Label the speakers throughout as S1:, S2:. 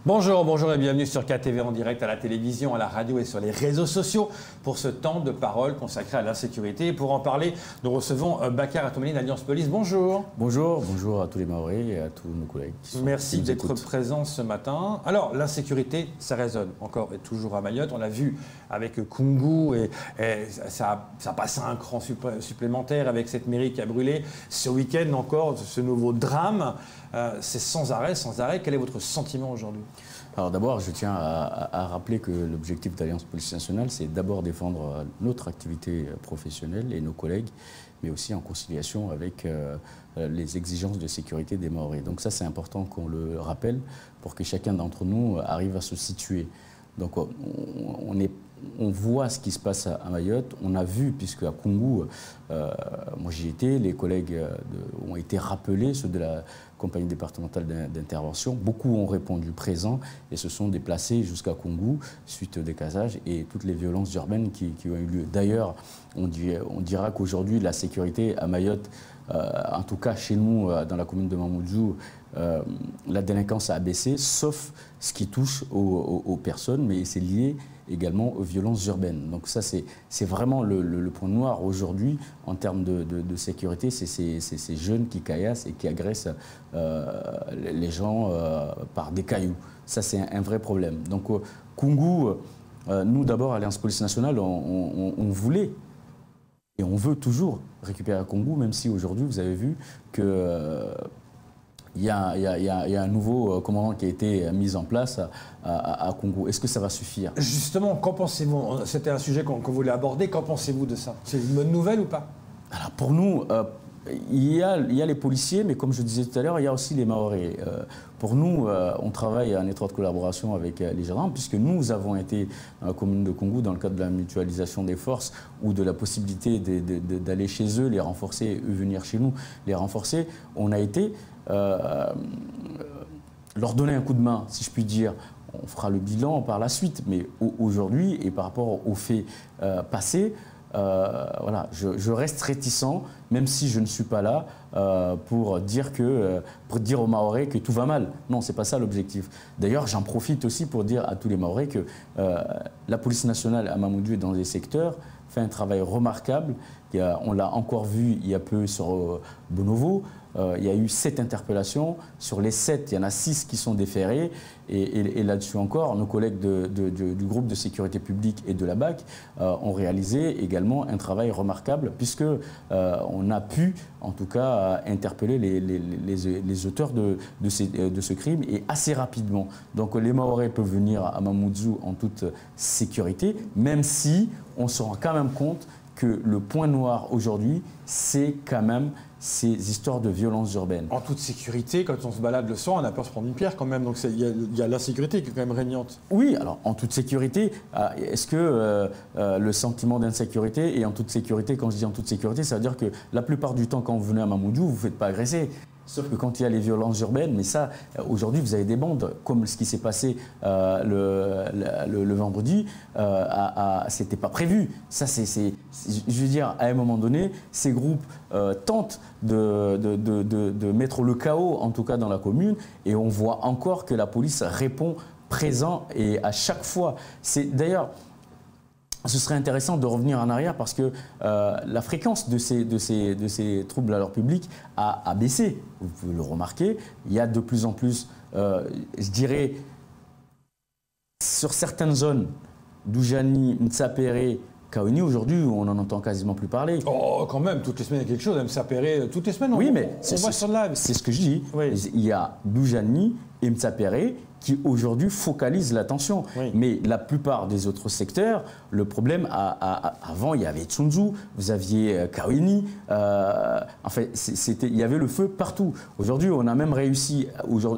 S1: Bonjour, bonjour et bienvenue sur KTV en direct à la télévision, à la radio et sur les réseaux sociaux pour ce temps de parole consacré à l'insécurité. Et pour en parler, nous recevons Bakar Atoumani d'Alliance Police. Bonjour.
S2: Bonjour, bonjour à tous les Mahorais et à tous nos collègues.
S1: Merci d'être présents ce matin. Alors, l'insécurité, ça résonne encore et toujours à Mayotte. On l'a vu avec Koungou et ça passe à un cran supplémentaire avec cette mairie qui a brûlé. Ce week-end encore, ce nouveau drame. C'est sans arrêt, sans arrêt. Quel est votre sentiment aujourd'hui ?
S2: Alors d'abord, je tiens à rappeler que l'objectif d'Alliance Police Nationale, c'est d'abord défendre notre activité professionnelle et nos collègues, mais aussi en conciliation avec les exigences de sécurité des Mahorais. Donc ça, c'est important qu'on le rappelle pour que chacun d'entre nous arrive à se situer. Donc on voit ce qui se passe à Mayotte. On a vu, puisque à Koungou, moi j'y étais, les collègues ont été rappelés, ceux de la compagnie départementale d'intervention. Beaucoup ont répondu présent et se sont déplacés jusqu'à Koungou suite au décasage et toutes les violences urbaines qui ont eu lieu. D'ailleurs, on dira qu'aujourd'hui, la sécurité à Mayotte, en tout cas chez nous, dans la commune de Mamoudzou, la délinquance a baissé, sauf ce qui touche aux personnes, mais c'est lié également aux violences urbaines. Donc ça, c'est vraiment le point noir aujourd'hui en termes de sécurité, c'est ces jeunes qui caillassent et qui agressent les gens par des cailloux. Ça, c'est un vrai problème. Donc Koungou, nous d'abord, Alliance Police Nationale, on voulait et on veut toujours récupérer Koungou, même si aujourd'hui, vous avez vu que il y a un nouveau commandant qui a été mis en place à Koungou. Est-ce que ça va suffire?
S1: Justement, qu'en pensez-vous? C'était un sujet qu'on voulait aborder. Qu'en pensez-vous de ça? C'est une bonne nouvelle ou pas?
S2: Alors pour nous, il y a les policiers, mais comme je disais tout à l'heure, il y a aussi les Mahorais. Pour nous, on travaille en étroite collaboration avec les gendarmes, puisque nous avons été dans la commune de Koungou dans le cadre de la mutualisation des forces ou de la possibilité d'aller chez eux, les renforcer, eux venir chez nous, les renforcer. On a été leur donner un coup de main, si je puis dire. On fera le bilan par la suite, mais aujourd'hui, et par rapport aux faits passés, voilà, je reste réticent, même si je ne suis pas là pour dire aux Mahorais que tout va mal. Non, c'est pas ça l'objectif. D'ailleurs, j'en profite aussi pour dire à tous les Mahorais que la police nationale à Mamoudzou et dans les secteurs fait un travail remarquable. On l'a encore vu il y a peu sur Bonovo. Il y a eu 7 interpellations. Sur les 7, il y en a 6 qui sont déférés. Et là-dessus encore, nos collègues du groupe de sécurité publique et de la BAC ont réalisé également un travail remarquable, puisque on a pu, en tout cas, interpeller les auteurs de ce crime et assez rapidement. Donc les Mahorais peuvent venir à Mamoudzou en toute sécurité, même si on se rend quand même compte que le point noir aujourd'hui, c'est quand même ces histoires de violences urbaines.
S1: En toute sécurité, quand on se balade le soir, on a peur de se prendre une pierre quand même. Donc il y a l'insécurité qui est quand même régnante.
S2: Oui, alors en toute sécurité, est-ce que le sentiment d'insécurité, et en toute sécurité, quand je dis en toute sécurité, ça veut dire que la plupart du temps, quand vous venez à Mamoudzou, vous ne vous faites pas agresser. Sauf que quand il y a les violences urbaines, mais ça, aujourd'hui, vous avez des bandes, comme ce qui s'est passé le vendredi, c'était pas prévu. Ça, je veux dire, à un moment donné, ces groupes tentent de mettre le chaos, en tout cas dans la commune, et on voit encore que la police répond présent, et à chaque fois, d'ailleurs, ce serait intéressant de revenir en arrière parce que la fréquence de ces troubles à l'ordre public a baissé. Vous pouvez le remarquer. Il y a de plus en plus, je dirais, sur certaines zones, Doujani, Mtsapéré, Kaoni, aujourd'hui, on n'en entend quasiment plus parler.
S1: Oh, quand même, toutes les semaines, il y a quelque chose. Mtsapéré, toutes les semaines,
S2: oui, mais
S1: on voit sur live.
S2: C'est ce que je dis.
S1: Oui.
S2: Il y a Doujani et Mtsapéré qui aujourd'hui focalisent l'attention.
S1: Oui.
S2: Mais la plupart des autres secteurs, le problème, avant il y avait Tsunzu, vous aviez Kaweni, en fait, il y avait le feu partout. Aujourd'hui, on a même réussi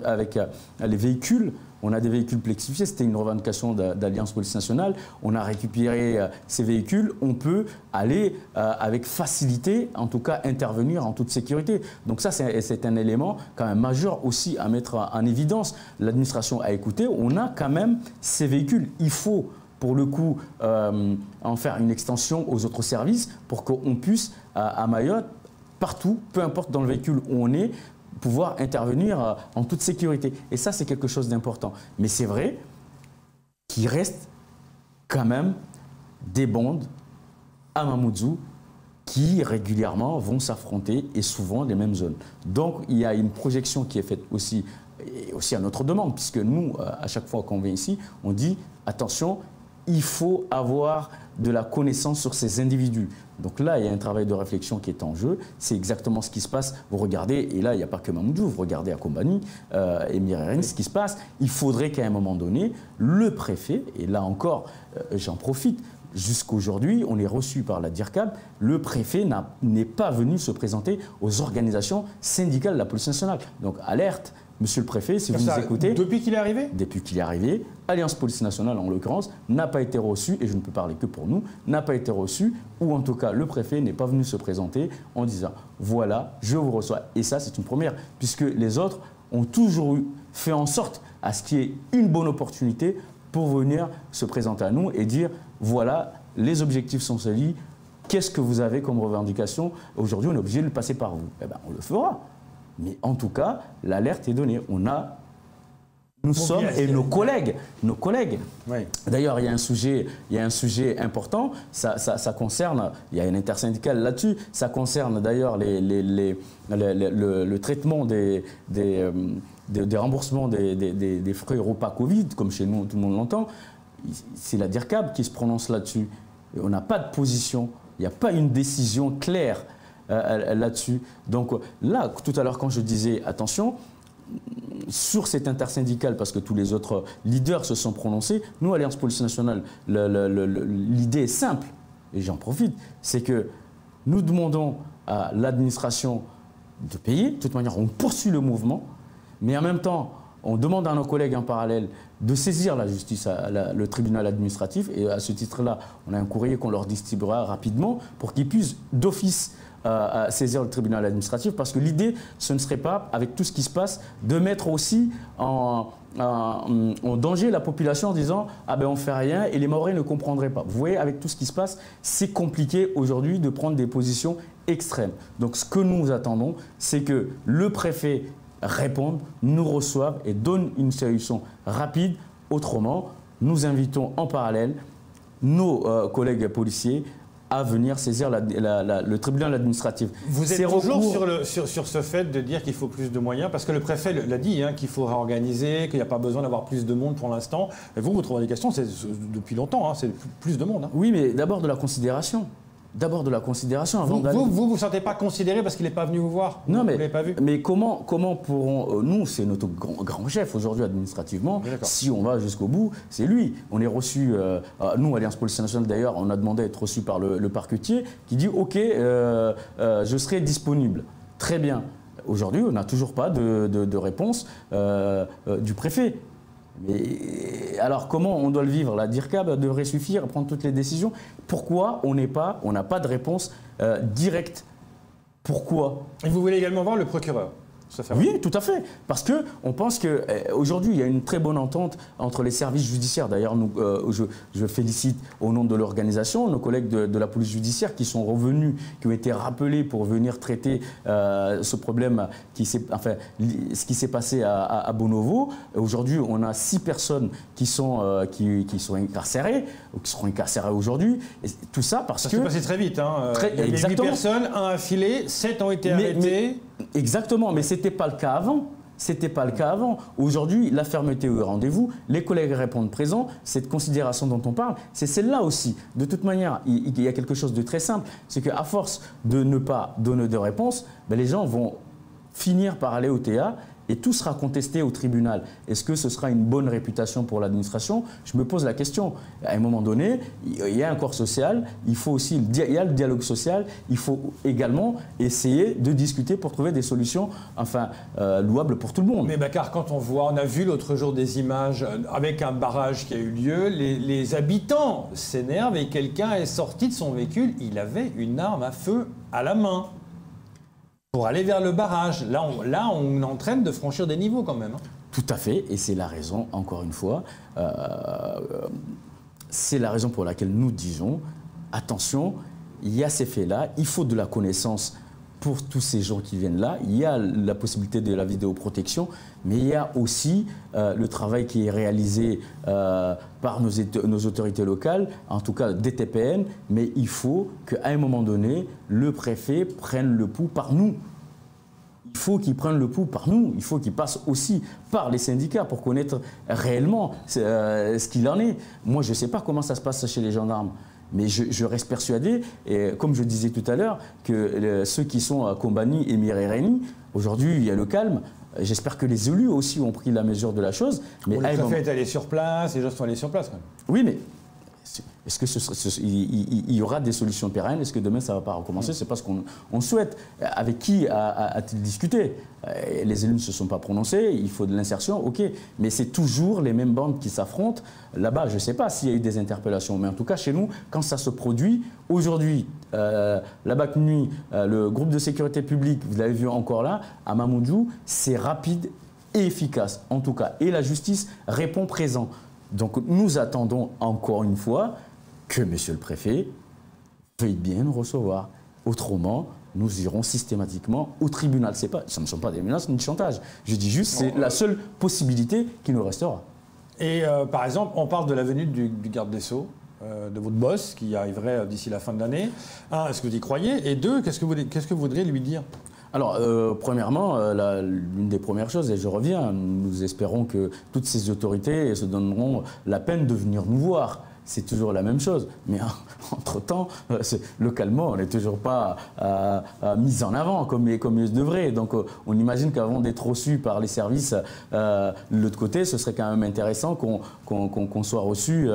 S2: avec les véhicules. On a des véhicules plexifiés, c'était une revendication d'Alliance Police Nationale. On a récupéré ces véhicules, on peut aller avec facilité, en tout cas intervenir en toute sécurité. Donc ça, c'est un élément quand même majeur aussi à mettre en évidence. L'administration a écouté, on a quand même ces véhicules. Il faut pour le coup en faire une extension aux autres services pour qu'on puisse à Mayotte, partout, peu importe dans le véhicule où on est, pouvoir intervenir en toute sécurité. Et ça, c'est quelque chose d'important. Mais c'est vrai qu'il reste quand même des bandes à Mamoudzou qui régulièrement vont s'affronter et souvent les mêmes zones. Donc il y a une projection qui est faite aussi, et aussi à notre demande, puisque nous, à chaque fois qu'on vient ici, on dit attention, il faut avoir de la connaissance sur ces individus. Donc là, il y a un travail de réflexion qui est en jeu. C'est exactement ce qui se passe. Vous regardez, et là, il n'y a pas que Mamoudzou, vous regardez à Kombani et Mirerène, ce qui se passe. Il faudrait qu'à un moment donné, le préfet, et là encore, j'en profite, jusqu'aujourd'hui, on est reçu par la DIRCAB, le préfet n'est pas venu se présenter aux organisations syndicales de la police nationale. Donc alerte, monsieur le préfet, si vous nous écoutez...
S1: Depuis qu'il est arrivé?
S2: Depuis qu'il est arrivé, Alliance Police Nationale en l'occurrence, n'a pas été reçu, et je ne peux parler que pour nous, n'a pas été reçu, ou en tout cas le préfet n'est pas venu se présenter en disant voilà, je vous reçois. Et ça, c'est une première, puisque les autres ont toujours fait en sorte à ce qu'il y ait une bonne opportunité pour venir se présenter à nous et dire voilà, les objectifs sont ceux-ci, qu'est-ce que vous avez comme revendication? Aujourd'hui, on est obligé de le passer par vous. Eh bien, on le fera. Mais en tout cas, l'alerte est donnée. Nous sommes, et nos collègues. Oui. D'ailleurs, il y a un sujet important, ça concerne, il y a une intersyndicale là-dessus, ça concerne d'ailleurs le traitement des remboursements des frais repas Covid, comme chez nous, tout le monde l'entend. C'est la DIRCAB qui se prononce là-dessus. On n'a pas de position, il n'y a pas une décision claire là-dessus. Donc là, tout à l'heure, quand je disais attention, sur cette intersyndicale, parce que tous les autres leaders se sont prononcés, nous, Alliance Police Nationale, l'idée est simple, et j'en profite, c'est que nous demandons à l'administration de payer. De toute manière, on poursuit le mouvement, mais en même temps, on demande à nos collègues en parallèle de saisir la justice, le tribunal administratif. Et à ce titre-là, on a un courrier qu'on leur distribuera rapidement pour qu'ils puissent d'office saisir le tribunal administratif. Parce que l'idée, ce ne serait pas, avec tout ce qui se passe, de mettre aussi en danger la population en disant « Ah ben on ne fait rien » et les Mahorais ne comprendraient pas. Vous voyez, avec tout ce qui se passe, c'est compliqué aujourd'hui de prendre des positions extrêmes. Donc ce que nous attendons, c'est que le préfet répondent, nous reçoivent et donnent une solution rapide. Autrement, nous invitons en parallèle nos collègues policiers à venir saisir le tribunal administratif.
S1: Vous êtes toujours sur ce fait de dire qu'il faut plus de moyens, parce que le préfet l'a dit, hein, qu'il faut réorganiser, qu'il n'y a pas besoin d'avoir plus de monde pour l'instant. Vous, votre revendication, c'est depuis longtemps, hein, c'est plus de monde. Hein.
S2: Oui, mais d'abord de la considération. D'abord de la considération avant d'aller...
S1: Vous ne vous sentez pas considéré parce qu'il n'est pas venu vous voir?
S2: Non, mais,
S1: vous l'avez pas vu?
S2: Mais comment pourront... nous, c'est notre grand chef aujourd'hui administrativement. Si on va jusqu'au bout, c'est lui. On est reçu... nous, Alliance Police Nationale, d'ailleurs, on a demandé à être reçu par le parquetier qui dit « Ok, je serai disponible. » Très bien. Aujourd'hui, on n'a toujours pas de réponse du préfet. Mais alors comment on doit le vivre? La DIRCAB devrait suffire à prendre toutes les décisions. Pourquoi on n'a pas de réponse directe? Pourquoi?
S1: Et vous voulez également voir le procureur?
S2: Oui, tout à fait. Parce qu'on pense qu'aujourd'hui, il y a une très bonne entente entre les services judiciaires. D'ailleurs, je félicite au nom de l'organisation nos collègues de la police judiciaire qui sont revenus, qui ont été rappelés pour venir traiter ce problème, ce qui s'est passé à Bonovo. Aujourd'hui, on a 6 personnes qui sont incarcérées, ou qui seront incarcérées aujourd'hui. Tout ça parce que...
S1: Ça s'est passé très vite. Hein. Il y a 8 personnes, 1 affilé, 7 ont été arrêtés.
S2: Exactement, mais ce n'était pas le cas avant. C'était pas le cas avant. Aujourd'hui, la fermeté au rendez-vous, les collègues répondent présents. Cette considération dont on parle, c'est celle-là aussi. De toute manière, il y a quelque chose de très simple. C'est qu'à force de ne pas donner de réponse, ben les gens vont finir par aller au TA et tout sera contesté au tribunal. Est-ce que ce sera une bonne réputation pour l'administration? Je me pose la question. À un moment donné, il y a un corps social, il y a le dialogue social, il faut également essayer de discuter pour trouver des solutions louables pour tout le monde.
S1: Mais Bakar, quand on a vu l'autre jour des images avec un barrage qui a eu lieu, les habitants s'énervent et quelqu'un est sorti de son véhicule, il avait une arme à feu à la main. Pour aller vers le barrage. Là, on est en train de franchir des niveaux quand même. Hein.
S2: Tout à fait, et c'est la raison, encore une fois, c'est la raison pour laquelle nous disons, attention, il y a ces faits-là, il faut de la connaissance pour tous ces gens qui viennent là, il y a la possibilité de la vidéoprotection, mais il y a aussi le travail qui est réalisé par nos autorités locales, en tout cas des TPN, mais il faut qu'à un moment donné, le préfet prenne le pouls par nous. Il faut qu'il prenne le pouls par nous, il faut qu'il passe aussi par les syndicats pour connaître réellement ce qu'il en est. Moi, je ne sais pas comment ça se passe chez les gendarmes. Mais je reste persuadé, et comme je disais tout à l'heure, que ceux qui sont à Kombani et Mirereni, aujourd'hui il y a le calme. J'espère que les élus aussi ont pris la mesure de la chose. Mais
S1: le préfet est allé sur place, les gens sont allés sur place quand même.
S2: Oui, mais est-ce qu'il y aura des solutions pérennes? Est-ce que demain ça ne va pas recommencer? C'est pas ce qu'on souhaite. Avec qui a-t-il discuté? Les élus ne se sont pas prononcés, il faut de l'insertion, ok. Mais c'est toujours les mêmes bandes qui s'affrontent. Là-bas, je ne sais pas s'il y a eu des interpellations, mais en tout cas chez nous, quand ça se produit, aujourd'hui, la BAC Nuit, le groupe de sécurité publique, vous l'avez vu encore là, à Mamoudzou, c'est rapide et efficace, en tout cas. Et la justice répond présent. Donc nous attendons encore une fois que Monsieur le Préfet veuille bien nous recevoir. Autrement, nous irons systématiquement au tribunal. Ce ne sont pas des menaces ni du chantage. Je dis juste c'est la seule possibilité qui nous restera. Et
S1: par exemple, on parle de la venue du garde des Sceaux, de votre boss, qui arriverait d'ici la fin de l'année. Un, est-ce que vous y croyez? Et deux, qu'est-ce que vous voudriez lui dire?
S2: Alors, premièrement, l'une des premières choses, et je reviens, nous espérons que toutes ces autorités se donneront la peine de venir nous voir. C'est toujours la même chose. Mais entre-temps, localement, on n'est toujours pas mis en avant comme il devrait. Donc, on imagine qu'avant d'être reçu par les services de l'autre côté, ce serait quand même intéressant qu'on soit reçu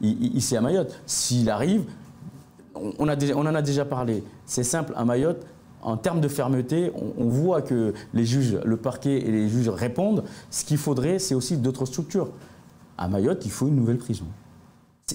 S2: ici à Mayotte. S'il arrive, on en a déjà parlé. C'est simple, à Mayotte, en termes de fermeté, on voit que les juges, le parquet et les juges répondent. Ce qu'il faudrait, c'est aussi d'autres structures. À Mayotte, il faut une nouvelle prison.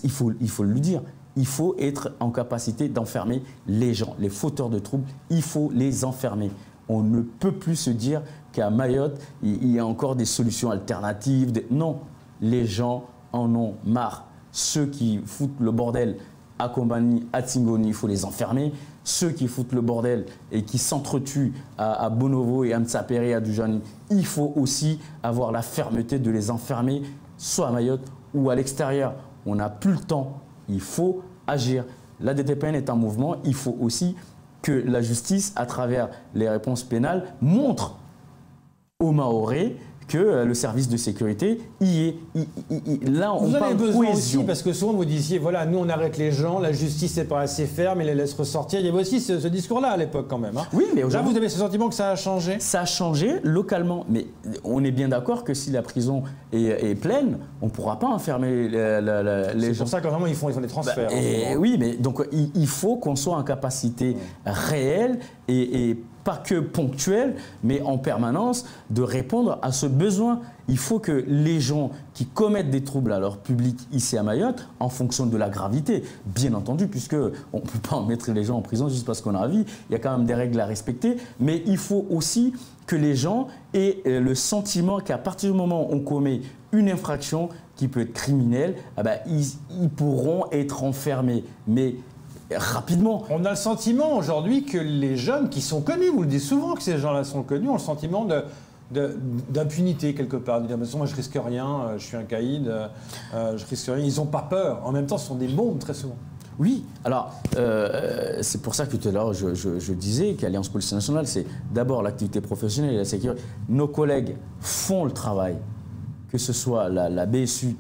S2: Il faut le dire. Il faut être en capacité d'enfermer les gens, les fauteurs de troubles. Il faut les enfermer. On ne peut plus se dire qu'à Mayotte, il y a encore des solutions alternatives. Non, les gens en ont marre. Ceux qui foutent le bordel à Kombani, à Tingoni, il faut les enfermer. Ceux qui foutent le bordel et qui s'entretuent à Bonovo et à Mtsapere, à Dujani, il faut aussi avoir la fermeté de les enfermer, soit à Mayotte ou à l'extérieur. On n'a plus le temps, il faut agir. La DTPN est en mouvement, il faut aussi que la justice, à travers les réponses pénales, montre aux Mahorais que le service de sécurité y est. Là, on parle de cohésion.
S1: Aussi, parce que souvent vous disiez, voilà, nous on arrête les gens, la justice n'est pas assez ferme, il les laisse ressortir. Il y avait aussi ce discours-là à l'époque quand même. Hein.
S2: Oui, mais
S1: là vous avez ce sentiment que ça a changé?
S2: Ça a changé localement, mais on est bien d'accord que si la prison est pleine, on ne pourra pas enfermer les gens.
S1: C'est pour ça que vraiment ils font des transferts.
S2: Oui, mais donc il faut qu'on soit en capacité réelle et pas que ponctuelle, mais en permanence, de répondre à ce besoin. Il faut que les gens qui commettent des troubles à leur public ici à Mayotte, en fonction de la gravité, bien entendu, puisqu'on ne peut pas en mettre les gens en prison juste parce qu'on a envie, il y a quand même des règles à respecter, mais il faut aussi que les gens aient le sentiment qu'à partir du moment où on commet une infraction qui peut être criminelle, ils pourront être enfermés. Mais rapidement.
S1: On a le sentiment aujourd'hui que les jeunes qui sont connus, vous le dites souvent que ces gens-là sont connus, ont le sentiment d'impunité quelque part. De dire, de toute façon, moi je risque rien, je suis un caïd, je risque rien. Ils n'ont pas peur. En même temps, ce sont des bombes très souvent.
S2: Oui, alors c'est pour ça que tout à l'heure je disais qu'Alliance Police Nationale, c'est d'abord l'activité professionnelle et la sécurité. Nos collègues font le travail. Que ce soit la BSU,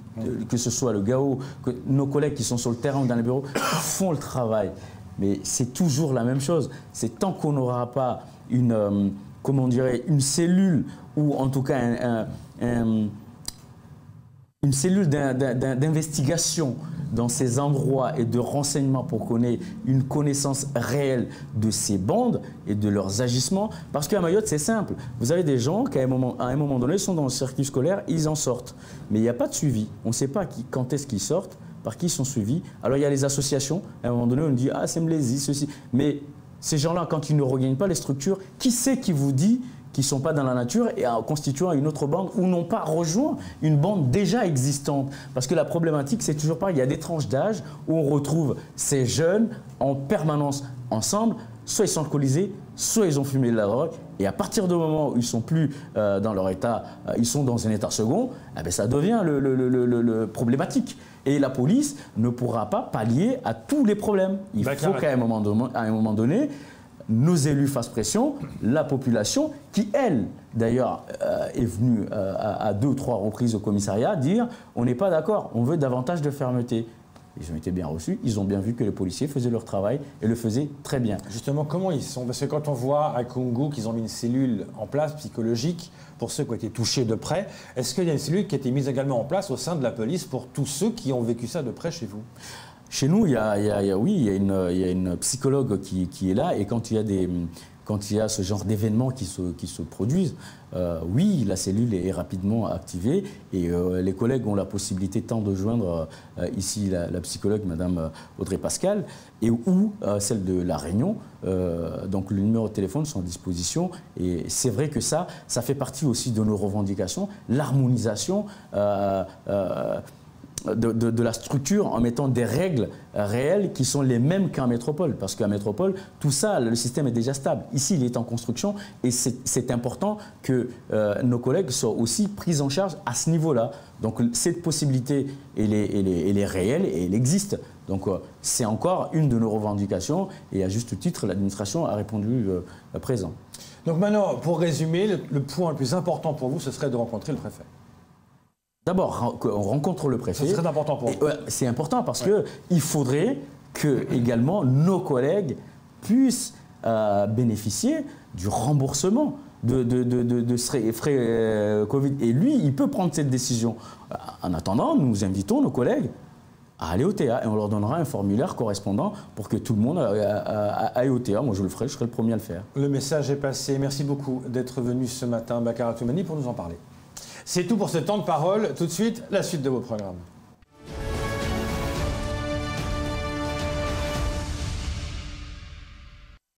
S2: que ce soit le GAO, que nos collègues qui sont sur le terrain ou dans les bureaux font le travail. Mais c'est toujours la même chose. C'est tant qu'on n'aura pas une cellule ou en tout cas une cellule d'investigation dans ces endroits et de renseignement pour qu'on ait une connaissance réelle de ces bandes et de leurs agissements. Parce qu'à Mayotte, c'est simple. Vous avez des gens qui, à un moment donné, sont dans le circuit scolaire, ils en sortent. Mais il n'y a pas de suivi. On ne sait pas quand est-ce qu'ils sortent, par qui ils sont suivis. Alors, il y a les associations. À un moment donné, on dit « Ah, c'est Mlési, ceci ». Mais ces gens-là, quand ils ne regagnent pas les structures, qui c'est qui vous dit qu'ils ne sont pas dans la nature et en constituant une autre bande ou n'ont pas rejoint une bande déjà existante. Parce que la problématique, c'est toujours pareil, il y a des tranches d'âge où on retrouve ces jeunes en permanence ensemble, soit ils sont alcoolisés, soit ils ont fumé de la drogue, et à partir du moment où ils ne sont plus dans leur état, ils sont dans un état second, eh bien, ça devient le problématique. Et la police ne pourra pas pallier à tous les problèmes. Il faut qu'à un moment donné, nos élus fassent pression, la population, qui elle, d'ailleurs, est venue à 2 ou 3 reprises au commissariat, dire on n'est pas d'accord, on veut davantage de fermeté. Ils ont été bien reçus, ils ont bien vu que les policiers faisaient leur travail et le faisaient très bien.
S1: Justement, comment ils sont? Parce que quand on voit à Koungou qu'ils ont mis une cellule en place psychologique pour ceux qui ont été touchés de près, est-ce qu'il y a une cellule qui a été mise également en place au sein de la police pour tous ceux qui ont vécu ça de près chez vous?
S2: Chez nous, il y a une psychologue qui est là, et quand il y a ce genre d'événements qui se produisent, oui, la cellule est rapidement activée, et les collègues ont la possibilité tant de joindre ici la psychologue Madame Audrey Pascal, ou celle de La Réunion. Donc le numéro de téléphone sont à disposition, et c'est vrai que ça fait partie aussi de nos revendications, l'harmonisation de la structure en mettant des règles réelles qui sont les mêmes qu'en métropole. Parce qu'en métropole, tout ça, le système est déjà stable. Ici, il est en construction, et c'est important que nos collègues soient aussi pris en charge à ce niveau-là. Donc cette possibilité, elle est réelle et elle existe. Donc c'est encore une de nos revendications, et à juste titre, l'administration a répondu présent.
S1: Donc maintenant, pour résumer, le point le plus important pour vous, ce serait de rencontrer le préfet.
S2: D'abord, on rencontre le préfet.
S1: C'est très important pour vous.
S2: C'est important parce qu'il faudrait que également nos collègues puissent bénéficier du remboursement de frais Covid. Et lui, il peut prendre cette décision. En attendant, nous invitons nos collègues à aller au TA, et on leur donnera un formulaire correspondant pour que tout le monde aille au TA. Moi, je le ferai, je serai le premier à le faire.
S1: Le message est passé. Merci beaucoup d'être venu ce matin, Bakara Toumani, pour nous en parler. C'est tout pour ce temps de parole. Tout de suite, la suite de vos programmes.